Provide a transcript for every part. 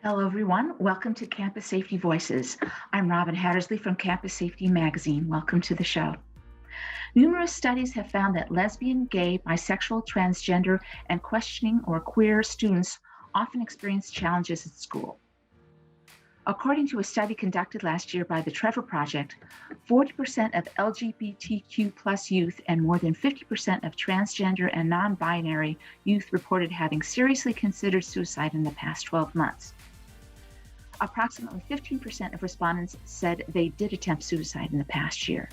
Hello, everyone. Welcome to Campus Safety Voices. I'm Robin Hattersley from Campus Safety Magazine. Welcome to the show. Numerous studies have found that lesbian, gay, bisexual, transgender, and questioning or queer students often experience challenges at school. According to a study conducted last year by the Trevor Project, 40% of LGBTQ+ youth and more than 50% of transgender and non-binary youth reported having seriously considered suicide in the past 12 months. Approximately 15% of respondents said they did attempt suicide in the past year.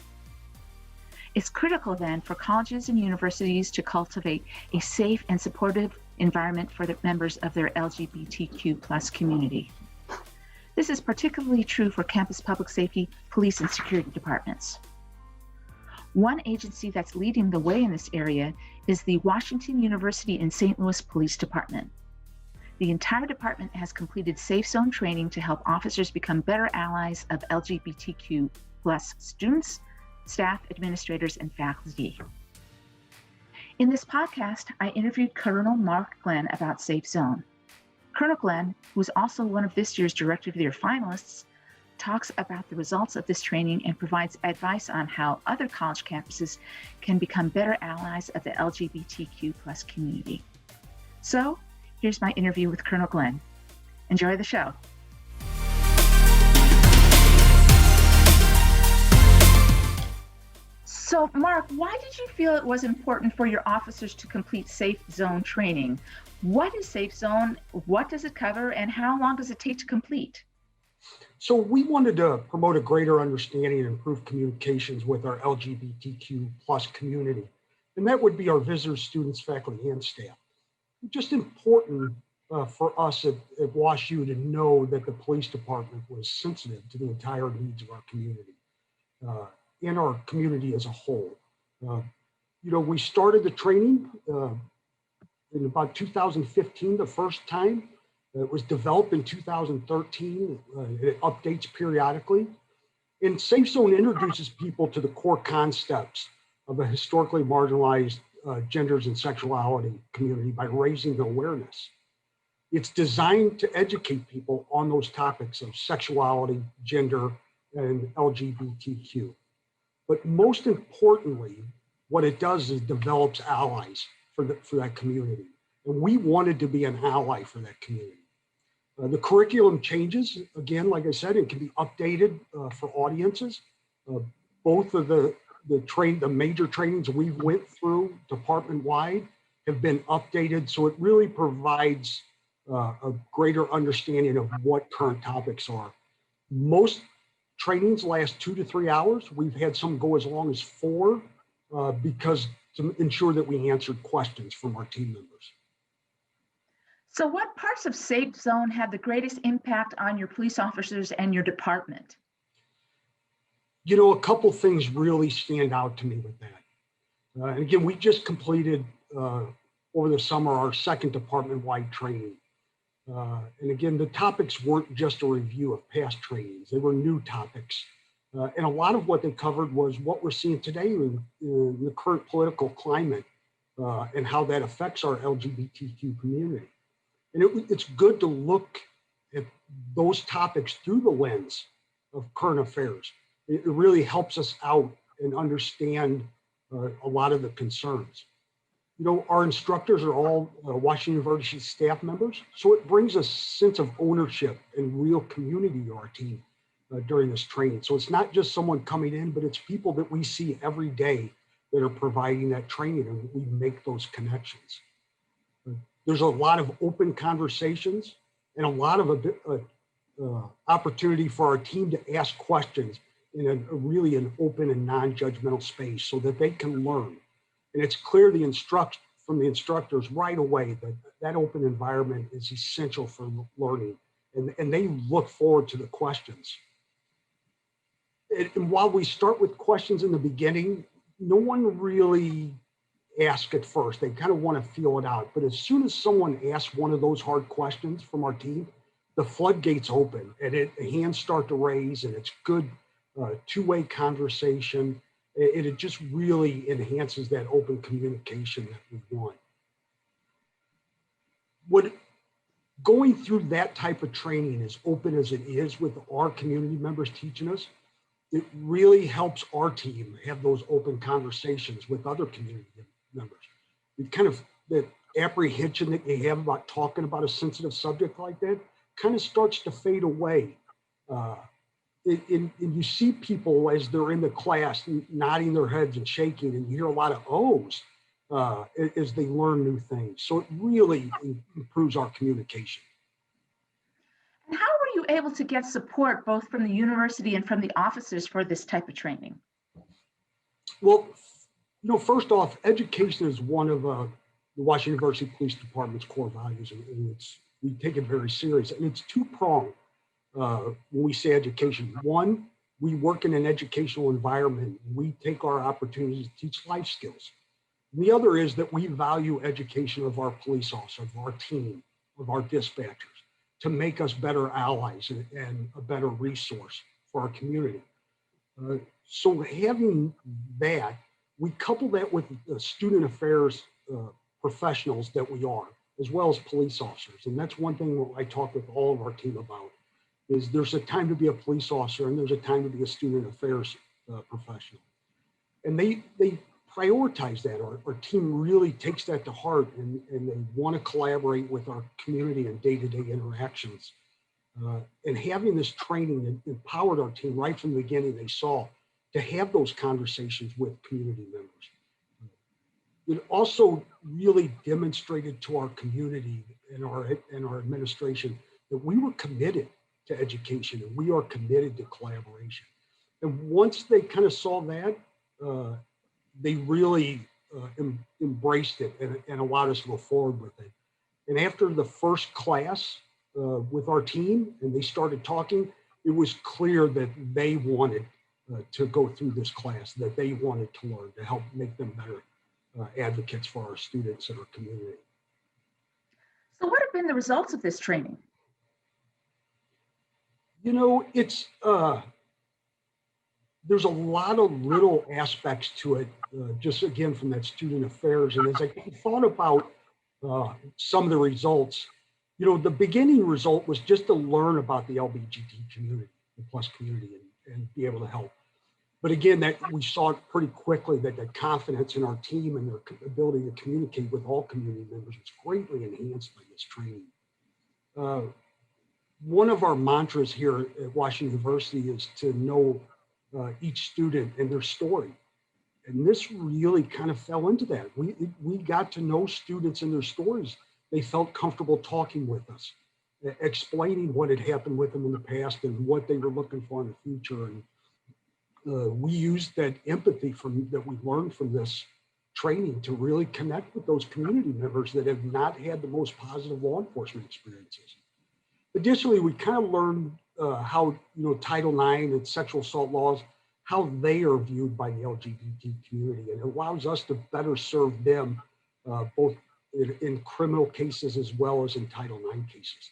It's critical then for colleges and universities to cultivate a safe and supportive environment for the members of their LGBTQ+ community. This is particularly true for campus public safety, police, and security departments. One agency that's leading the way in this area is the Washington University in St. Louis Police Department. The entire department has completed safe zone training to help officers become better allies of LGBTQ+ students, staff, administrators, and faculty. In this podcast, I interviewed Colonel Mark Glenn about Safe Zone. Colonel Glenn, who is also one of this year's Director of the Year finalists, talks about the results of this training and provides advice on how other college campuses can become better allies of the LGBTQ+ community. So, here's my interview with Colonel Glenn. Enjoy the show. So, Mark, why did you feel it was important for your officers to complete Safe Zone training? What is Safe Zone? What does it cover? And how long does it take to complete? So we wanted to promote a greater understanding and improve communications with our LGBTQ+ community. And that would be our visitors, students, faculty, and staff. Just important for us at WashU to know that the police department was sensitive to the entire needs of our community and our community as a whole. We started the training in about 2015, the first time. It was developed in 2013. It updates periodically. And Safe Zone introduces people to the core concepts of a historically marginalized genders and sexuality community by raising the awareness. It's designed to educate people on those topics of sexuality, gender, and LGBTQ. But most importantly, what it does is develops allies for that community. And we wanted to be an ally for that community. The curriculum changes, again, like I said, it can be updated for audiences. Both of the major trainings we went through department-wide have been updated, so it really provides a greater understanding of what current topics are. Most trainings last 2 to 3 hours. We've had some go as long as 4 because to ensure that we answered questions from our team members. So what parts of Safe Zone had the greatest impact on your police officers and your department? A couple things really stand out to me with that. And again, we just completed over the summer our second department-wide training. And again, the topics weren't just a review of past trainings, they were new topics. And a lot of what they covered was what we're seeing today in the current political climate and how that affects our LGBTQ community. And it's good to look at those topics through the lens of current affairs. It really helps us out and understand a lot of the concerns. Our instructors are all Washington University staff members, so it brings a sense of ownership and real community to our team during this training. So it's not just someone coming in, but it's people that we see every day that are providing that training, and we make those connections. There's a lot of open conversations and a lot of opportunity for our team to ask questions in a really an open and non-judgmental space so that they can learn. And it's clear from the instructors right away that open environment is essential for learning, and they look forward to the questions. And while we start with questions in the beginning, no one really asks at first. They kind of want to feel it out. But as soon as someone asks one of those hard questions from our team, the floodgates open and hands start to raise, and it's good two-way conversation. It just really enhances that open communication that we want. What going through that type of training, as open as it is with our community members teaching us, it really helps our team have those open conversations with other community members. It kind of, that apprehension that you have about talking about a sensitive subject like that kind of starts to fade away. And you see people as they're in the class nodding their heads and shaking, and you hear a lot of ohs as they learn new things. So it really improves our communication. And how were you able to get support both from the university and from the officers for this type of training? Well, first off, education is one of the Washington University Police Department's core values, and we take it very serious. And it's two-pronged when we say education. One, we work in an educational environment. We take our opportunities to teach life skills. And the other is that we value education of our police officers, of our team, of our dispatchers, to make us better allies and a better resource for our community. So having that, we couple that with the student affairs professionals that we are, as well as police officers. And that's one thing I talk with all of our team about, is there's a time to be a police officer and there's a time to be a student affairs professional. And they prioritize that. Our team really takes that to heart, and they want to collaborate with our community in day-to-day interactions. And having this training empowered our team right from the beginning. They saw to have those conversations with community members. It also really demonstrated to our community and our administration that we were committed to education and we are committed to collaboration. And once they kind of saw that, they really embraced it and allowed us to go forward with it. And after the first class with our team and they started talking, it was clear that they wanted to go through this class, that they wanted to learn to help make them better advocates for our students and our community. So what have been the results of this training? It's there's a lot of little aspects to it, just again from that student affairs. And as I thought about some of the results, the beginning result was just to learn about the LGBT community, the plus community, and be able to help. But again, that we saw it pretty quickly that the confidence in our team and their ability to communicate with all community members was greatly enhanced by this training. One of our mantras here at Washington University is to know each student and their story. And this really kind of fell into that. We got to know students and their stories. They felt comfortable talking with us, explaining what had happened with them in the past and what they were looking for in the future. And we used that empathy that we learned from this training to really connect with those community members that have not had the most positive law enforcement experiences. Additionally, we kind of learned how Title IX and sexual assault laws, how they are viewed by the LGBT community, and it allows us to better serve them both in criminal cases as well as in Title IX cases.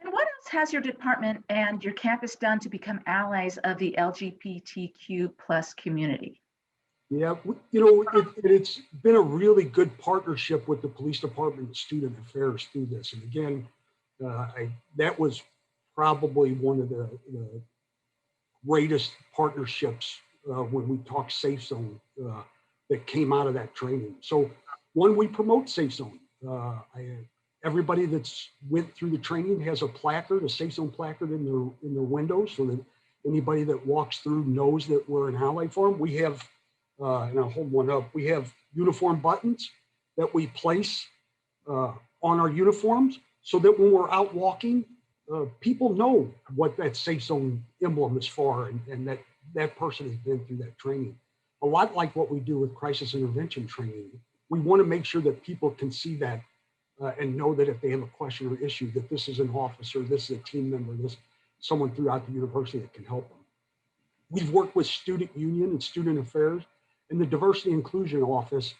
And what else has your department and your campus done to become allies of the LGBTQ plus community? Yeah, it's been a really good partnership with the police department and student affairs through this. And again, that was probably one of the greatest partnerships when we talk Safe Zone that came out of that training. So one, we promote Safe Zone. Everybody that's went through the training has a placard, a Safe Zone placard in their windows, so that anybody that walks through knows that we're an ally for them. We have, and I'll hold one up, we have uniform buttons that we place on our uniforms so that when we're out walking, people know what that Safe Zone emblem is for, and that person has been through that training. A lot like what we do with crisis intervention training. We want to make sure that people can see that and know that if they have a question or issue, that this is an officer, this is a team member, this someone throughout the university that can help them. We've worked with student union and student affairs and the diversity inclusion office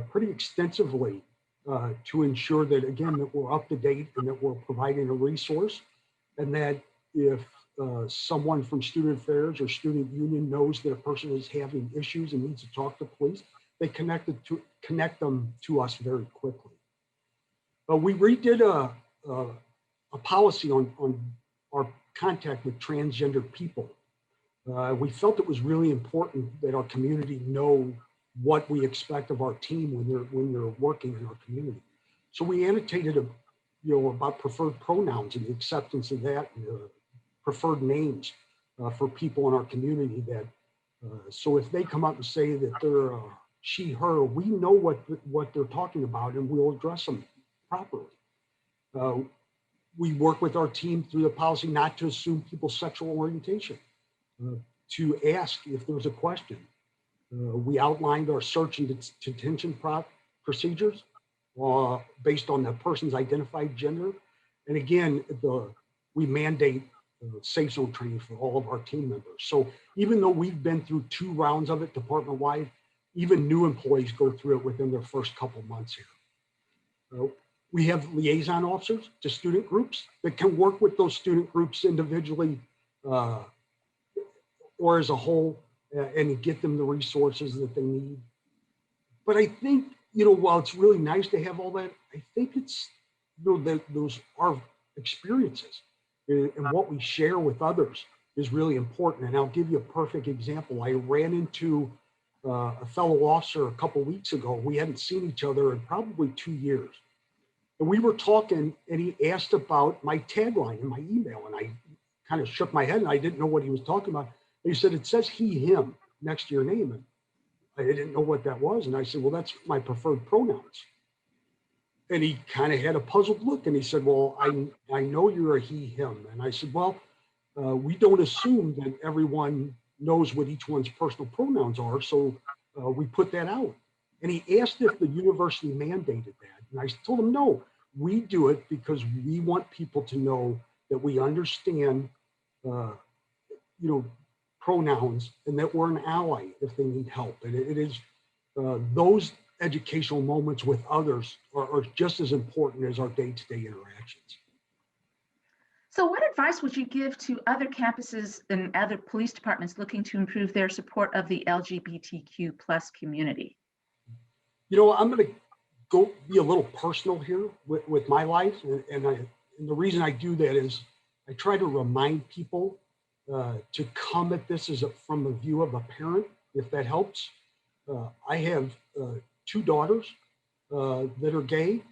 pretty extensively to ensure that, again, that we're up to date and that we're providing a resource, and that if someone from student affairs or student union knows that a person is having issues and needs to talk to police, they connect them to us very quickly. We redid a policy on our contact with transgender people. We felt it was really important that our community know what we expect of our team when they're working in our community. So we annotated about preferred pronouns and the acceptance of that, and preferred names for people in our community. That so if they come up and say that they're she, her, we know what they're talking about, and we'll address them properly. We work with our team through the policy not to assume people's sexual orientation, to ask if there's a question. We outlined our search and detention procedures based on the person's identified gender. And again, we mandate safe zone training for all of our team members. So even though we've been through 2 rounds of it department-wide, even new employees go through it within their first couple months here. We have liaison officers to student groups that can work with those student groups individually or as a whole, and get them the resources that they need. But I think, while it's really nice to have all that, I think it's, that those are experiences, and what we share with others is really important. And I'll give you a perfect example. I ran into a fellow officer a couple weeks ago. We hadn't seen each other in probably 2 years. And we were talking, and he asked about my tagline in my email, and I kind of shook my head, and I didn't know what he was talking about. And he said, "It says he, him next to your name." And I didn't know what that was. And I said, "Well, that's my preferred pronouns." And he kind of had a puzzled look, and he said, "Well, I know you're a he, him." And I said, "Well, we don't assume that everyone knows what each one's personal pronouns are, so we put that out." And he asked if the university mandated that. And I told him, no, we do it because we want people to know that we understand, pronouns, and that we're an ally if they need help. And it is those educational moments with others are just as important as our day-to-day interactions. So what advice would you give to other campuses and other police departments looking to improve their support of the LGBTQ plus community? I'm going to go be a little personal here with my life. And the reason I do that is I try to remind people to come at this from the view of a parent, if that helps. I have 2 daughters that are gay.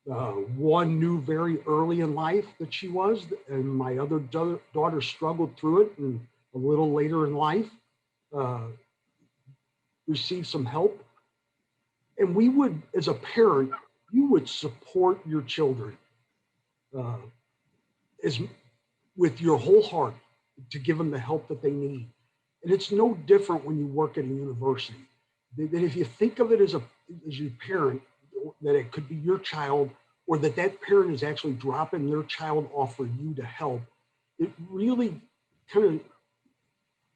One knew very early in life that she was, and my other daughter struggled through it, and a little later in life received some help. And we would, as a parent, you would support your children with your whole heart to give them the help that they need. And it's no different when you work at a university. That if you think of it as your parent, that it could be your child, or that parent is actually dropping their child off for you to help, it really kind of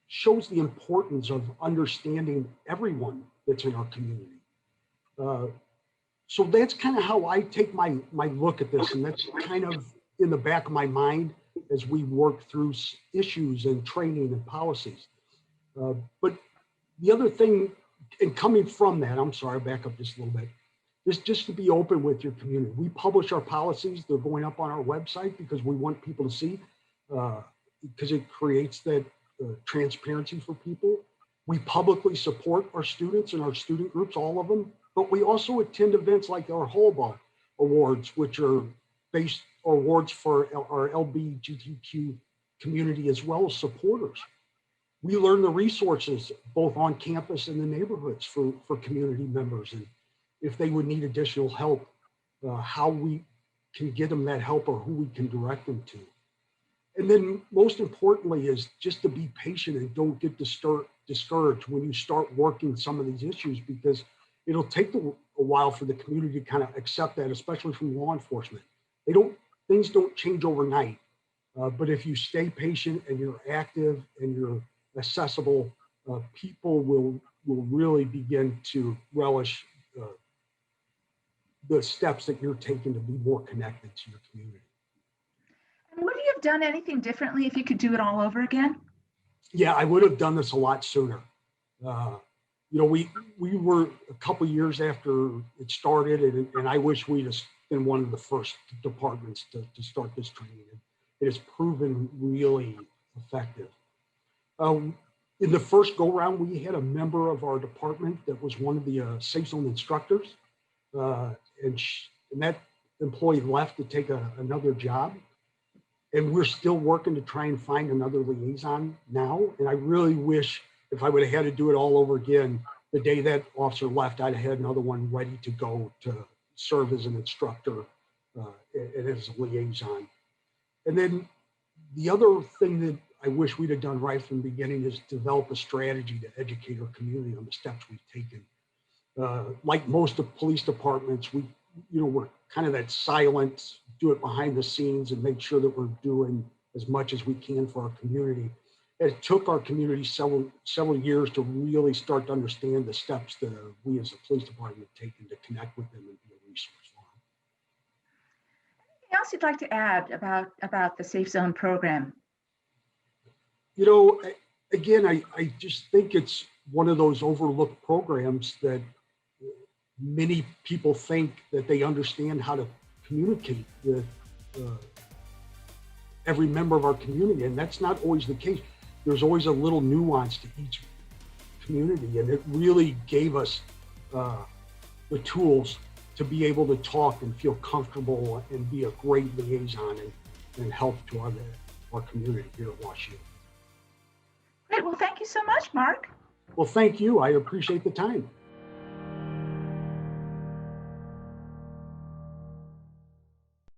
shows the importance of understanding everyone that's in our community. So that's kind of how I take my look at this, and that's kind of in the back of my mind as we work through issues and training and policies. But the other thing, and coming from that, I'm sorry, back up just a little bit, is just to be open with your community. We publish our policies. They're going up on our website because we want people to see, because it creates that transparency for people. We publicly support our students and our student groups, all of them, but we also attend events like our Holba Awards, which are based awards for our LGBTQ community as well as supporters. We learn the resources both on campus and the neighborhoods for community members, and if they would need additional help, how we can get them that help or who we can direct them to. And then most importantly is just to be patient and don't get discouraged when you start working some of these issues, because it'll take a while for the community to kind of accept that, especially from law enforcement. Things don't change overnight, but if you stay patient and you're active and you're accessible, people will really begin to relish the steps that you're taking to be more connected to your community. And would you have done anything differently if you could do it all over again? Yeah, I would have done this a lot sooner. We were a couple years after it started, and I wish we'd have been one of the first departments to start this training. It has proven really effective. In the first go round, we had a member of our department that was one of the safe zone instructors, and that employee left to take another job. And we're still working to try and find another liaison now. And I really wish if I would have had to do it all over again, the day that officer left, I'd have had another one ready to go to serve as an instructor and as a liaison. And then the other thing that I wish we'd have done right from the beginning is develop a strategy to educate our community on the steps we've taken. Like most of police departments, we're kind of that silent, do it behind the scenes and make sure that we're doing as much as we can for our community. It took our community several years to really start to understand the steps that we as a police department have taken to connect with them and be a resource for them. Anything else you'd like to add about the Safe Zone program? Again, I just think it's one of those overlooked programs that many people think that they understand how to communicate with every member of our community, and that's not always the case. There's always a little nuance to each community, and it really gave us the tools to be able to talk and feel comfortable and be a great liaison and help to our community here at WashU. Great. Well, thank you so much, Mark. Well, thank you. I appreciate the time.